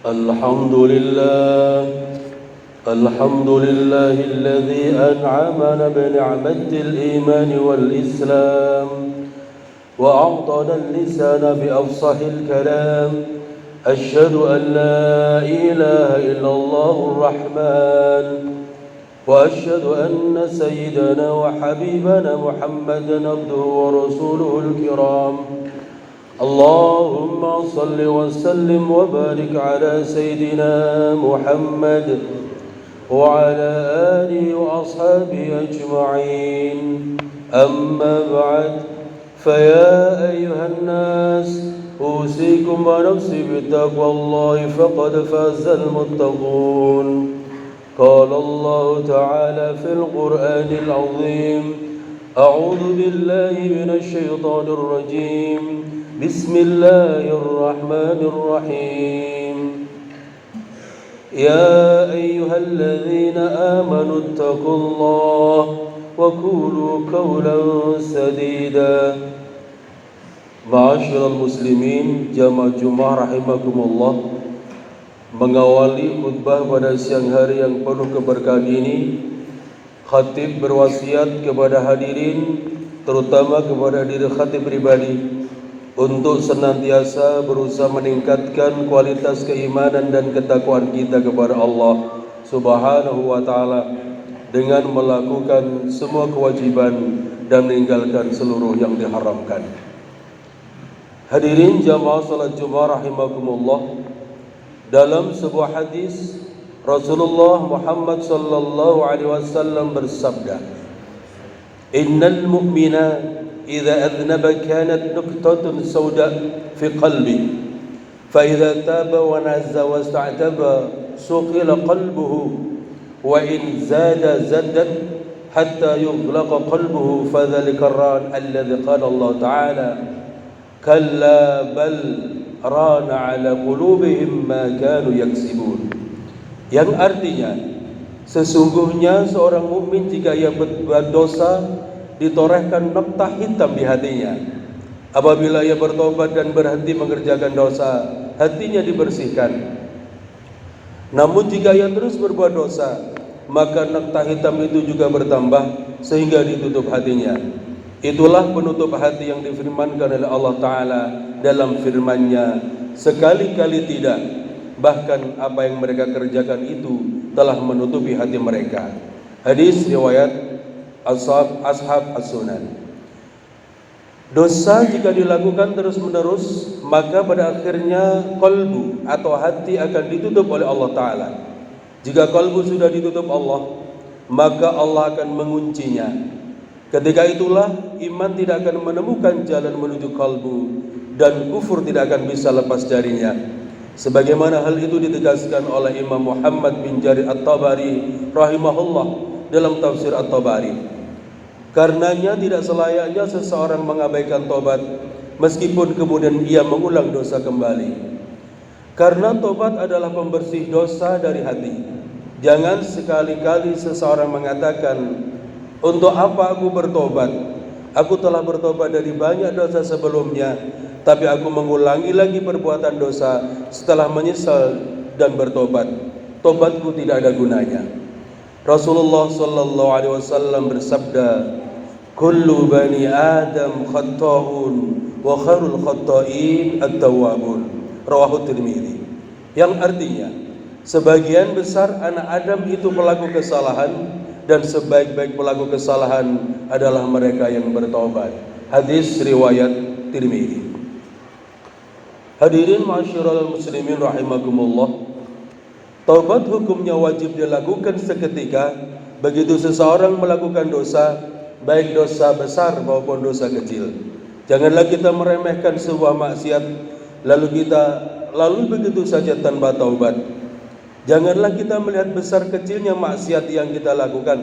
الحمد لله الحمد لله الذي أنعمنا بنعمة الإيمان والإسلام وأعطانا اللسان بأفصح الكلام. أشهد أن لا إله إلا الله الرحمن، وأشهد أن سيدنا وحبيبنا محمدا عبده ورسوله الكرام. اللهم صل وسلم وبارك على سيدنا محمد وعلى آله وأصحابه أجمعين. أما بعد، فيا أيها الناس أوصيكم ونفسي بتقوى الله فقد فاز المتقون. قال الله تعالى في القرآن العظيم: أعوذ بالله من الشيطان الرجيم، بسم الله الرحمن الرحيم. يا أيها الذين آمنوا اتقوا الله وقولوا قولا سديدا. Ma'asyiral muslimin, jamaah Jumat rahimakumullah. Mengawali khutbah pada siang hari yang penuh keberkahan ini, khatib berwasiat kepada hadirin, terutama kepada diri khatib pribadi, untuk senantiasa berusaha meningkatkan kualitas keimanan dan ketakwaan kita kepada Allah Subhanahu wa taala dengan melakukan semua kewajiban dan meninggalkan seluruh yang diharamkan. Hadirin jamaah salat Jumat rahimakumullah, dalam sebuah hadis Rasulullah Muhammad sallallahu alaihi wasallam bersabda, "Innal mu'mina إذا أذنب كانت نقطة سوداء في قلبه فإذا تاب ونعز واستعتب صقل قلبه وإن زاد زدت حتى يغلق قلبه فذلك الران الذي قال الله تعالى كلا بل ران على قلوبهم ما كانوا يكسبون." Yang artinya, sesungguhnya seorang mukmin jika ia berbuat dosa ditorehkan noktah hitam di hatinya. Apabila ia bertobat dan berhenti mengerjakan dosa, hatinya dibersihkan. Namun jika ia terus berbuat dosa, maka noktah hitam itu juga bertambah sehingga ditutup hatinya. Itulah penutup hati yang difirmankan oleh Allah Ta'ala dalam firman-Nya, sekali-kali tidak, bahkan apa yang mereka kerjakan itu telah menutupi hati mereka. Hadis riwayat Ashab As-Sunan. Dosa jika dilakukan terus-menerus, maka pada akhirnya kalbu atau hati akan ditutup oleh Allah Ta'ala. Jika kalbu sudah ditutup Allah, maka Allah akan menguncinya. Ketika itulah iman tidak akan menemukan jalan menuju kalbu, dan kufur tidak akan bisa lepas darinya. Sebagaimana hal itu ditegaskan oleh Imam Muhammad bin Jarir At-Tabari rahimahullah dalam tafsir At-Tabari. Karenanya tidak selayaknya seseorang mengabaikan tobat meskipun kemudian ia mengulang dosa kembali. Karena tobat adalah pembersih dosa dari hati. Jangan sekali-kali seseorang mengatakan, "Untuk apa aku bertobat? Aku telah bertobat dari banyak dosa sebelumnya, tapi aku mengulangi lagi perbuatan dosa setelah menyesal dan bertobat. Tobatku tidak ada gunanya." Rasulullah sallallahu alaihi wasallam bersabda, "Kullu bani Adam khatta'un wa khairul khatta'in at-tawwabun." Rawahu Tirmidzi. Yang artinya, sebagian besar anak Adam itu pelaku kesalahan dan sebaik-baik pelaku kesalahan adalah mereka yang bertobat. Hadis riwayat Tirmidzi. Hadirin ma'asyiral muslimin rahimakumullah, taubat hukumnya wajib dilakukan seketika begitu seseorang melakukan dosa, baik dosa besar maupun dosa kecil. Janganlah kita meremehkan sebuah maksiat lalu begitu saja tanpa taubat. Janganlah kita melihat besar kecilnya maksiat yang kita lakukan,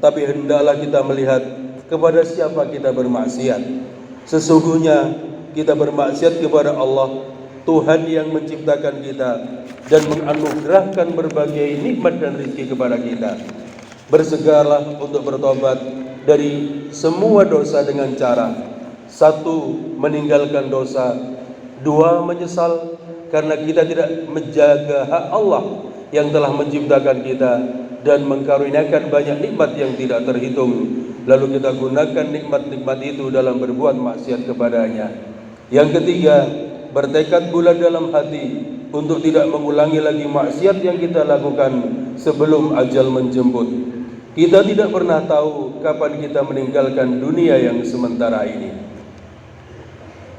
tapi hendaklah kita melihat kepada siapa kita bermaksiat. Sesungguhnya kita bermaksiat kepada Allah, Tuhan yang menciptakan kita dan menganugerahkan berbagai nikmat dan rezeki kepada kita. Bersegeralah untuk bertobat dari semua dosa dengan cara: 1. Meninggalkan dosa, 2. Menyesal karena kita tidak menjaga hak Allah yang telah menciptakan kita dan mengkaruniakan banyak nikmat yang tidak terhitung, lalu kita gunakan nikmat-nikmat itu dalam berbuat maksiat kepadanya. Yang ketiga, bertekad bulat dalam hati untuk tidak mengulangi lagi maksiat yang kita lakukan sebelum ajal menjemput. Kita tidak pernah tahu kapan kita meninggalkan dunia yang sementara ini.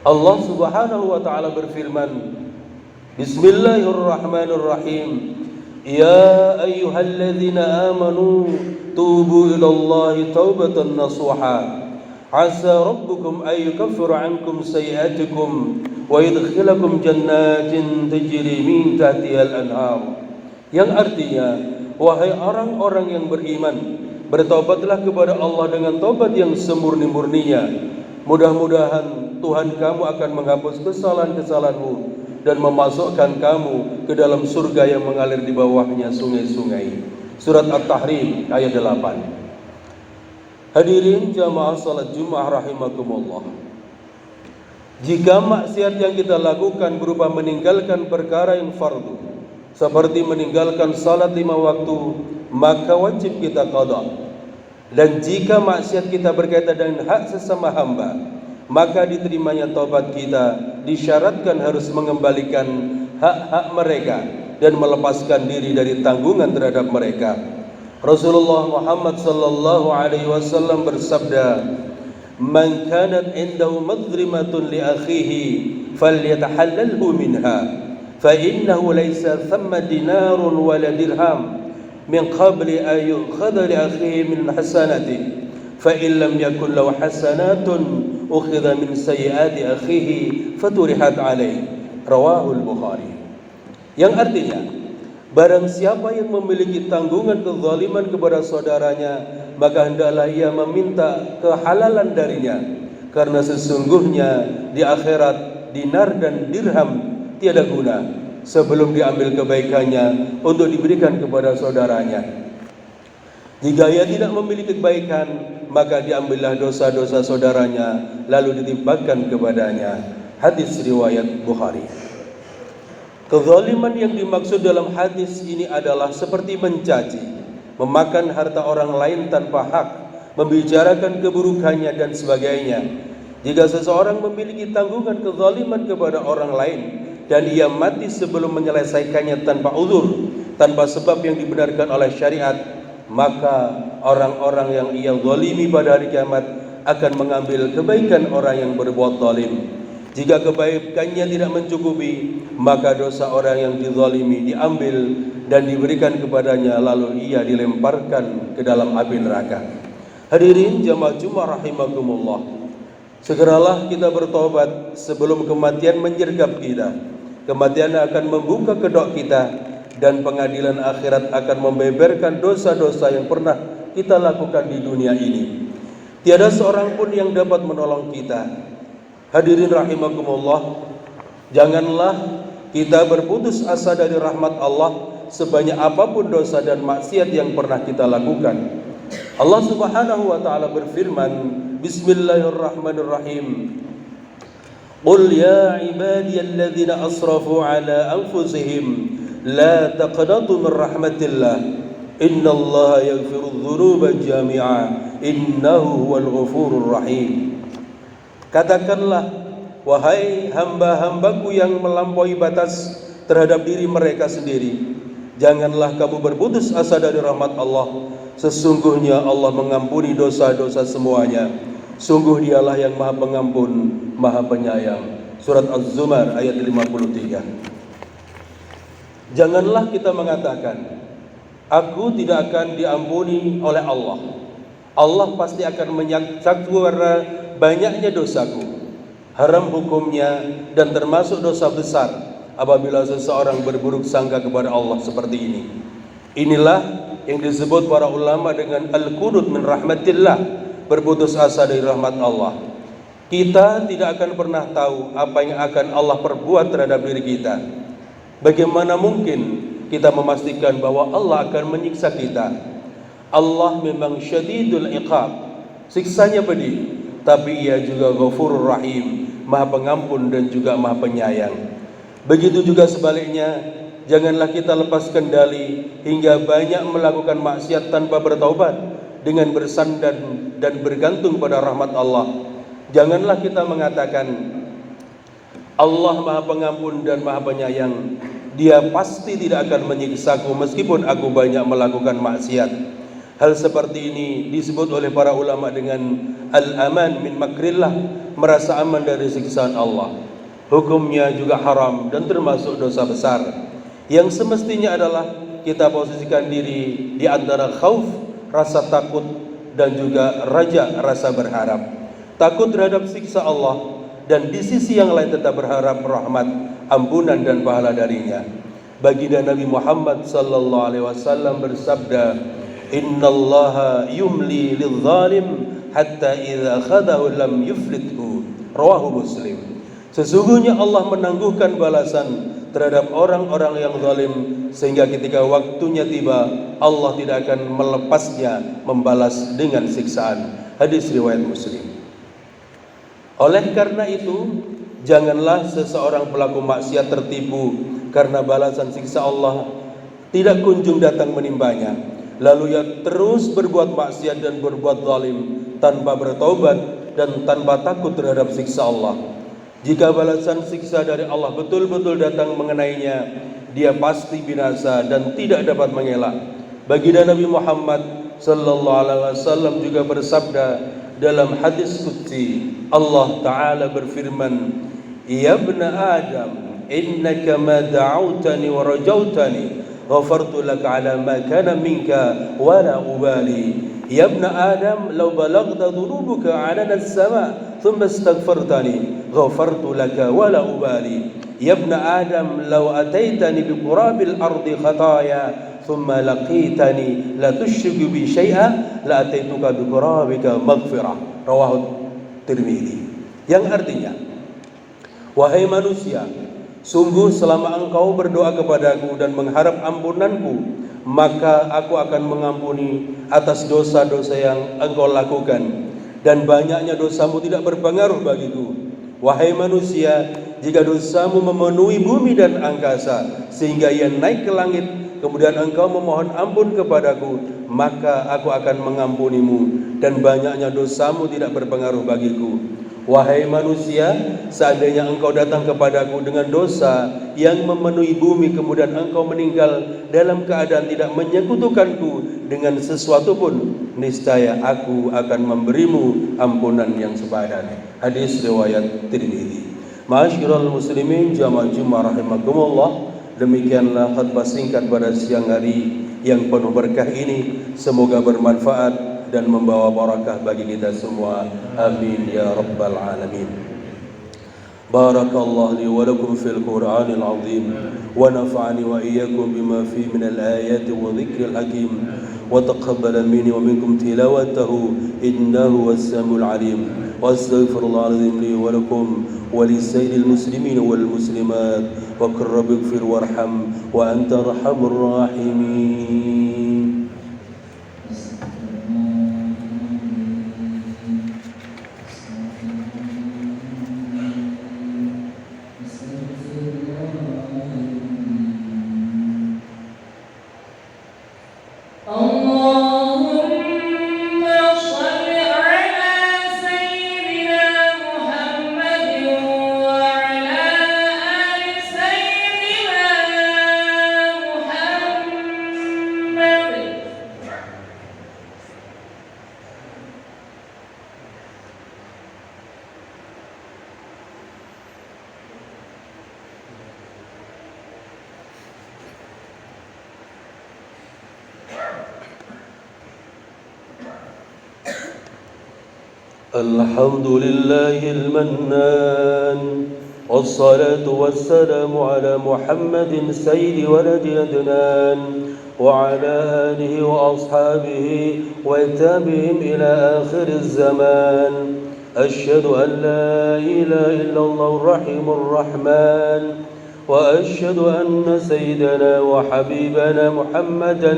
Allah Subhanahu wa taala berfirman, Bismillahirrahmanirrahim. Ya ayyuhalladzina amanu tubu ilallahi taubatan nasuha. Asa rabbukum ay yukaffira ankum sayiatikum wa yudkhilakum jannatin tajri min tahtiha al-anhar. Yang artinya, wahai orang-orang yang beriman, bertobatlah kepada Allah dengan tobat yang semurni-murninya. Mudah-mudahan Tuhan kamu akan menghapus kesalahan-kesalahanmu dan memasukkan kamu ke dalam surga yang mengalir di bawahnya sungai-sungai. Surat At-Tahrim ayat 8. Hadirin jamaah salat Jumat rahimakumullah. Jika maksiat yang kita lakukan berupa meninggalkan perkara yang fardu, seperti meninggalkan salat 5 waktu, maka wajib kita qada. Dan jika maksiat kita berkaitan dengan hak sesama hamba, maka diterimanya taubat kita disyaratkan harus mengembalikan hak-hak mereka dan melepaskan diri dari tanggungan terhadap mereka. Rasulullah Muhammad sallallahu alaihi wasallam bersabda, "Man kanat indahu madhrimatun li akhihi falyatahallalhu minha, fa innahu laysa thamma dinarun wala dirham min qabli an yu'khadha li akhihi min hasanatihi, fa in lam yakun lahu hasanatun ukhidha min sayyiati akhihi faturihat alaih." Rawahul Bukhari. Yang artinya, barang siapa yang memiliki tanggungan kezaliman kepada saudaranya, maka hendaklah ia meminta kehalalan darinya, karena sesungguhnya di akhirat dinar dan dirham tiada guna sebelum diambil kebaikannya untuk diberikan kepada saudaranya. Jika ia tidak memiliki kebaikan, maka diambillah dosa-dosa saudaranya lalu ditimpakan kepadanya. Hadis riwayat Bukhari. Kezaliman yang dimaksud dalam hadis ini adalah seperti mencaci, memakan harta orang lain tanpa hak, membicarakan keburukannya dan sebagainya. Jika seseorang memiliki tanggungan kezaliman kepada orang lain dan ia mati sebelum menyelesaikannya tanpa uzur, tanpa sebab yang dibenarkan oleh syariat, maka orang-orang yang ia zalimi pada hari kiamat akan mengambil kebaikan orang yang berbuat zalim. Jika kebaikannya tidak mencukupi, maka dosa orang yang dizalimi diambil dan diberikan kepadanya, lalu ia dilemparkan ke dalam api neraka. Hadirin jamaah Jumat rahimakumullah, segeralah kita bertobat sebelum kematian menyergap kita. Kematian akan membuka kedok kita dan pengadilan akhirat akan membeberkan dosa-dosa yang pernah kita lakukan di dunia ini. Tiada seorang pun yang dapat menolong kita. Hadirin rahimakumullah, janganlah kita berputus asa dari rahmat Allah sebanyak apapun dosa dan maksiat yang pernah kita lakukan. Allah Subhanahu wa taala berfirman, Bismillahirrahmanirrahim. Qul ya ibadiyalladzina asrafu ala anfusihim la taqnatu min rahmatillah innallaha yaghfiru dzunuba jami'a innahu huwal ghafurur rahim. Katakanlah, wahai hamba-hambaku yang melampaui batas terhadap diri mereka sendiri, janganlah kamu berputus asa dari rahmat Allah. Sesungguhnya Allah mengampuni dosa-dosa semuanya. Sungguh dialah yang maha pengampun, maha penyayang. Surat Az-Zumar ayat 53. Janganlah kita mengatakan, aku tidak akan diampuni oleh Allah. Allah pasti akan menyaksikan banyaknya dosaku. Haram hukumnya dan termasuk dosa besar apabila seseorang berburuk sangka kepada Allah seperti ini. Inilah yang disebut para ulama dengan al-qunut min rahmatillah, berputus asa dari rahmat Allah. Kita tidak akan pernah tahu apa yang akan Allah perbuat terhadap diri kita. Bagaimana mungkin kita memastikan bahwa Allah akan menyiksa kita? Allah memang syadidul iqab, siksanya pedih, tapi ia juga ghafurur rahim, maha pengampun dan juga maha penyayang. Begitu juga sebaliknya, janganlah kita lepas kendali hingga banyak melakukan maksiat tanpa bertaubat dengan bersandar dan bergantung pada rahmat Allah. Janganlah kita mengatakan Allah Maha Pengampun dan Maha Penyayang, Dia pasti tidak akan menyiksaku meskipun aku banyak melakukan maksiat. Hal seperti ini disebut oleh para ulama dengan al-aman min makrillah, merasa aman dari siksaan Allah. Hukumnya juga haram dan termasuk dosa besar. Yang semestinya adalah kita posisikan diri di antara khauf, rasa takut, dan juga raja, rasa berharap. Takut terhadap siksa Allah, dan di sisi yang lain tetap berharap rahmat, ampunan dan pahala darinya. Baginda Nabi Muhammad sallallahu alaihi wasallam bersabda, "Innallaha yumli lidh-dhalim hatta idza akhadahu lam yuflithu." Rawahu Muslim. Sesungguhnya Allah menangguhkan balasan terhadap orang-orang yang zalim sehingga ketika waktunya tiba Allah tidak akan melepasnya, membalas dengan siksaan. Hadis riwayat Muslim. Oleh karena itu, janganlah seseorang pelaku maksiat tertipu karena balasan siksa Allah tidak kunjung datang menimpanya, lalu ia terus berbuat maksiat dan berbuat zalim tanpa bertaubat dan tanpa takut terhadap siksa Allah. Jika balasan siksa dari Allah betul-betul datang mengenainya, dia pasti binasa dan tidak dapat mengelak. Baginda Nabi Muhammad sallallahu alaihi wasallam juga bersabda dalam hadis qudsi, Allah Ta'ala berfirman, "Ya ibna Adam, innaka ma da'awtani wa rajautani, ghafartu laka ala ma kana minka wa la ubali. Ya ibna Adam, law balagta dhunubuka 'anana as-sama' thumma astaghfartani, ghafartu laka wa la ubali. Ya ibna Adam, law ataitani bi qurabil ardi khataya thumma laqitani la tusyriku bi syai'a la ataituka bi qurabika maghfirah." Rawahu Tirmidzi. Yang artinya, wahai manusia, sungguh selama engkau berdoa kepadaku dan mengharap ampunanku, maka aku akan mengampuni atas dosa-dosa yang engkau lakukan, dan banyaknya dosamu tidak berpengaruh bagiku. Wahai manusia, jika dosamu memenuhi bumi dan angkasa sehingga ia naik ke langit, kemudian engkau memohon ampun kepadaku, maka aku akan mengampunimu, dan banyaknya dosamu tidak berpengaruh bagiku. Wahai manusia, seandainya engkau datang kepadaku dengan dosa yang memenuhi bumi, kemudian engkau meninggal dalam keadaan tidak menyekutukanku dengan sesuatu pun, niscaya aku akan memberimu ampunan yang sepadan. Hadis riwayat Tirmidzi. Ma'asyiral muslimin jamaah Jumat rahimakumullah, demikianlah khutbah singkat pada siang hari yang penuh berkah ini. Semoga bermanfaat dan membawa barakah bagi kita semua. Amin ya rabbal alamin. Barakallahu li wa lakum fil Qur'anil azim wa nafa'ani wa iyyakum bima fihi minal ayati wa dhikril hakim wa taqabbala minni wa minkum tilawatahu innahu was-sami'ul alim. Wa astaghfirullahal azim li wa lakum wa lisairil muslimin wal muslimat wa qur rabbighfir warham wa anta arhamur rahimin. الحمد لله المنان والصلاة والسلام على محمد سيد ولد عدنان وعلى آله وأصحابه وتابعهم إلى آخر الزمان. أشهد أن لا إله إلا الله الرحيم الرحمن وأشهد أن سيدنا وحبيبنا محمدا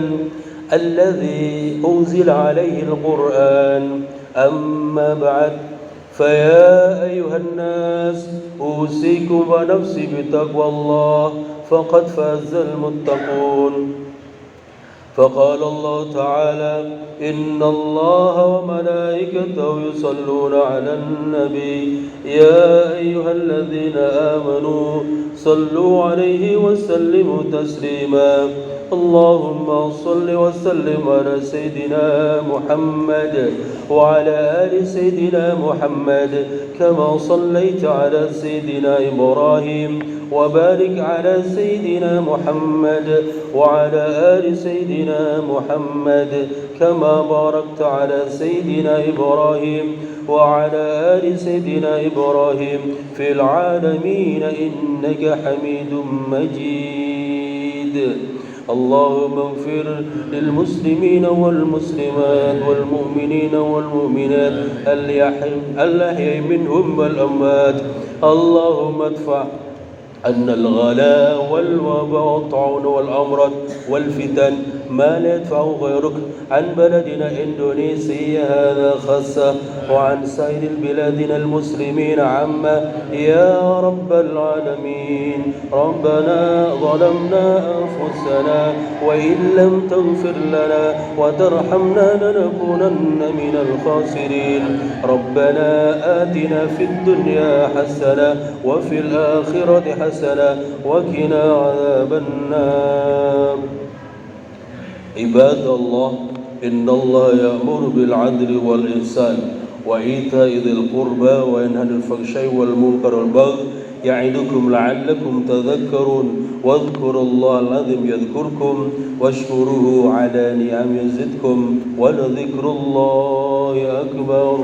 الذي أنزل عليه القرآن. أما بعد، فيا أيها الناس أوصيكم ونفسي بتقوى الله فقد فاز المتقون. فقال الله تعالى: إن الله وملائكته يصلون على النبي يا أيها الذين آمنوا صلوا عليه وسلموا تسليما. اللهم صل وسلم على سيدنا محمد وعلى آل سيدنا محمد كما صليت على سيدنا إبراهيم وبارك على سيدنا محمد وعلى آل سيدنا محمد كما باركت على سيدنا إبراهيم وعلى آل سيدنا إبراهيم في العالمين إنك حميد مجيد. اللهم اغفر للمسلمين والمسلمات والمؤمنين والمؤمنات الأحياء منهم والأموات. اللهم ادفع أن الغلاء والوباء والطاعون والأمراض والفتن ما لا يدفع غيرك عن بلدنا إندونيسيا هذا خاصة وعن سائر البلاد المسلمين عامة يا رب العالمين. ربنا ظلمنا أنفسنا وإن لم تغفر لنا وترحمنا لنكونن من الخاسرين. ربنا آتنا في الدنيا حسنة وفي الآخرة حسنة وقنا عذاب النار. عباد الله، إن الله يأمر بالعدل والإحسان وإيتاء ذي القربى وينهى عن الفحشاء والمنكر والبغي يعظكم لعلكم تذكرون. واذكروا الله العظيم يذكركم واشكروه على نعمه يزدكم ولذكر الله أكبر.